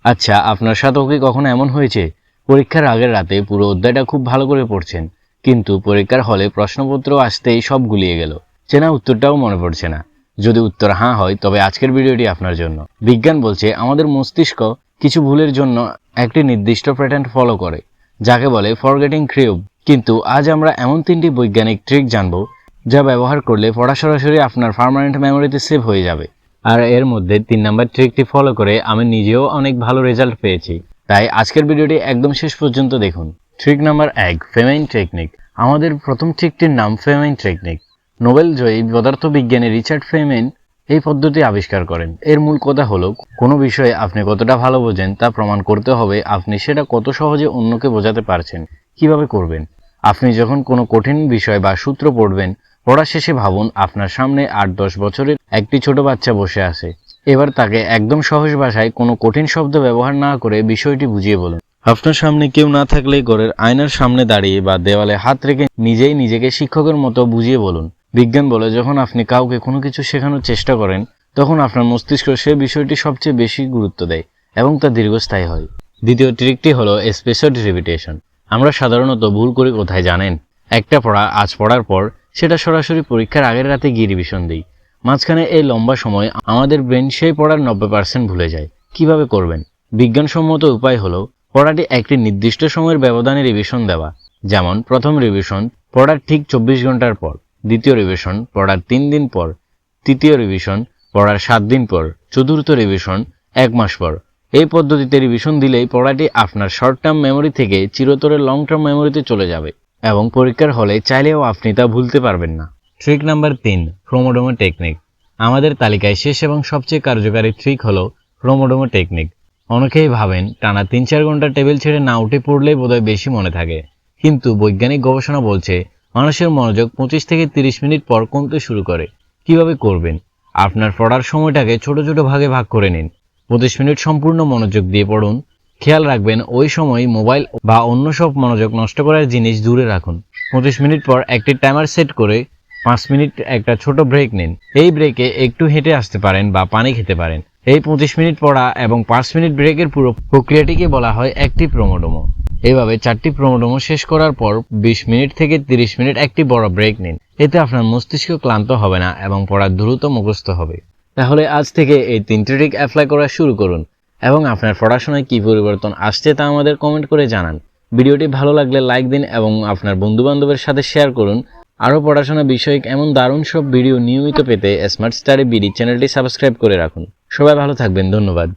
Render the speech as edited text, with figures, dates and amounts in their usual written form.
আচ্ছা, আপনার সাথেও কি কখনো এমন হয়েছে পরীক্ষার আগের রাতে পুরো অধ্যায়টা খুব ভালো করে পড়ছেন, কিন্তু পরীক্ষার হলে প্রশ্নপত্র আসতেই সব গুলিয়ে গেল, চেনা উত্তরটাও মনে পড়ছে না? যদি উত্তর হ্যাঁ হয়, তবে আজকের ভিডিওটি আপনার জন্য। বিজ্ঞান বলছে আমাদের মস্তিষ্ক কিছু ভুলের জন্য একটি নির্দিষ্ট প্যাটার্ন ফলো করে, যাকে বলে ফরগেটিং ক্রিউব। কিন্তু আজ আমরা এমন 3টি বৈজ্ঞানিক ট্রিক জানব যা ব্যবহার করলে পড়া সরাসরি আপনার পার্মানেন্ট মেমোরিতে সেভ হয়ে যাবে। আর এর মধ্যে 3 নাম্বার ট্রিকটি ফলো করে আমি নিজেও অনেক ভালো রেজাল্ট পেয়েছি। তাই আজকের ভিডিওটি একদম শেষ পর্যন্ত দেখুন। Trick number 1, ফেমাইন technique. আমাদের প্রথম ট্রিকটির নাম ফেমাইন টেকনিক। নোবেল জয়ী পদার্থবিজ্ঞানী রিচার্ড ফেমাইন এই পদ্ধতি আবিষ্কার করেন। এর মূল কথা হলো, কোনো বিষয়ে আপনি কতটা ভালো বোঝেন তা প্রমাণ করতে হবে আপনি সেটা কত সহজে অন্যকে বোঝাতে পারছেন। কিভাবে করবেন? আপনি যখন কোনো কঠিন বিষয় বা সূত্র পড়বেন, পড়া শেষে ভাবুন আপনার সামনে 8-10 বছরের একটি ছোট বাচ্চা বসে আছে। এবার তাকে একদম সহজ ভাষায় কোনো কঠিন শব্দ ব্যবহার না করে বিষয়টি বুঝিয়ে বলুন। আপনার সামনে কেউ না থাকলে ঘরের আয়নার সামনে দাঁড়িয়ে বা দেওয়ালে হাত রেখে নিজেই নিজেকে শিক্ষকের মতো বুঝিয়ে বলুন। বিজ্ঞান বলে যখন আপনি কাউকে কোনো কিছু শেখানোর চেষ্টা করেন, তখন আপনার মস্তিষ্ক সে বিষয়টি সবচেয়ে বেশি গুরুত্ব দেয় এবং তা দীর্ঘস্থায়ী হয়। দ্বিতীয় ট্রিকটি হলো স্পেসড রিপিটেশন। আমরা সাধারণত ভুল করি কোথায় জানেন? একটা পড়া আজ পড়ার পর সেটা সরাসরি পরীক্ষার আগের রাতে গিয়ে রিভিশন দিই। মাঝখানে এই লম্বা সময় আমাদের ব্রেন সেই পড়ার 90% ভুলে যায়। কিভাবে করবেন? বিজ্ঞানসম্মত উপায় হলো পড়াটি একটি নির্দিষ্ট সময়ের ব্যবধানে রিভিশন দেওয়া। যেমন প্রথম রিভিশন পড়ার ঠিক 24 ঘন্টার পর, দ্বিতীয় রিভিশন পড়ার 3 দিন পর, তৃতীয় রিভিশন পড়ার 7 দিন পর, চতুর্থ রিভিশন 1 মাস পর। এই পদ্ধতিতে রিভিশন দিলেই পড়াটি আপনার শর্ট টার্ম মেমোরি থেকে চিরতরের লং টার্ম মেমোরিতে চলে যাবে এবং পরীক্ষার হলে চাইলেও আপনি তা ভুলতে পারবেন না। Trick number 3, Pomodoro technique. আমাদের তালিকায় শেষ এবং সবচেয়ে কার্যকারী ট্রিক হলো প্রোমোডোমো টেকনিক। অনেকেই ভাবেন টানা 3-4 ঘন্টা টেবিল ছেড়ে না উঠে পড়লেই বোধহয় বেশি মনে থাকে, কিন্তু বৈজ্ঞানিক গবেষণা বলছে মানুষের মনোযোগ 25 থেকে 30 মিনিট পর কমতে শুরু করে। কিভাবে করবেন? আপনার পড়ার সময়টাকে ছোট ছোট ভাগে ভাগ করে নিন। 25 মিনিট সম্পূর্ণ মনোযোগ দিয়ে পড়ুন। খেয়াল রাখবেন ওই সময় মোবাইল বা অন্য সব মনোযোগ নষ্ট করার জিনিস দূরে রাখুন। 25 মিনিট পর একটি টাইমার সেট করে 5 মিনিট একটা ছোট ব্রেক নিন। এই ব্রেকে একটু হেঁটে আসতে পারেন বা পানি খেতে পারেন। এই 25 মিনিট পড়া এবং 5 মিনিট ব্রেকের পুরো প্রক্রিয়াটিকে বলা হয় একটি প্রোমোডোমো। এভাবে 4টি প্রোমোডোমো শেষ করার পর 20 মিনিট থেকে 30 মিনিট একটি বড় ব্রেক নিন। এতে আপনার মস্তিষ্ক ক্লান্ত হবে না এবং পড়া দ্রুত মুখস্থ হবে। তাহলে আজ থেকে এই 3টি ট্রিক অ্যাপ্লাই করা শুরু করুন এবং আপনার পড়াশোনায় কী পরিবর্তন আসছে তা আমাদের কমেন্ট করে জানান। ভিডিওটি ভালো লাগলে লাইক দিন এবং আপনার বন্ধুবান্ধবের সাথে শেয়ার করুন। আরও পড়াশোনা বিষয়ক এমন দারুণ সব ভিডিও নিয়মিত পেতে স্মার্ট স্টাডি বিডি চ্যানেলটি সাবস্ক্রাইব করে রাখুন। সবাই ভালো থাকবেন, ধন্যবাদ।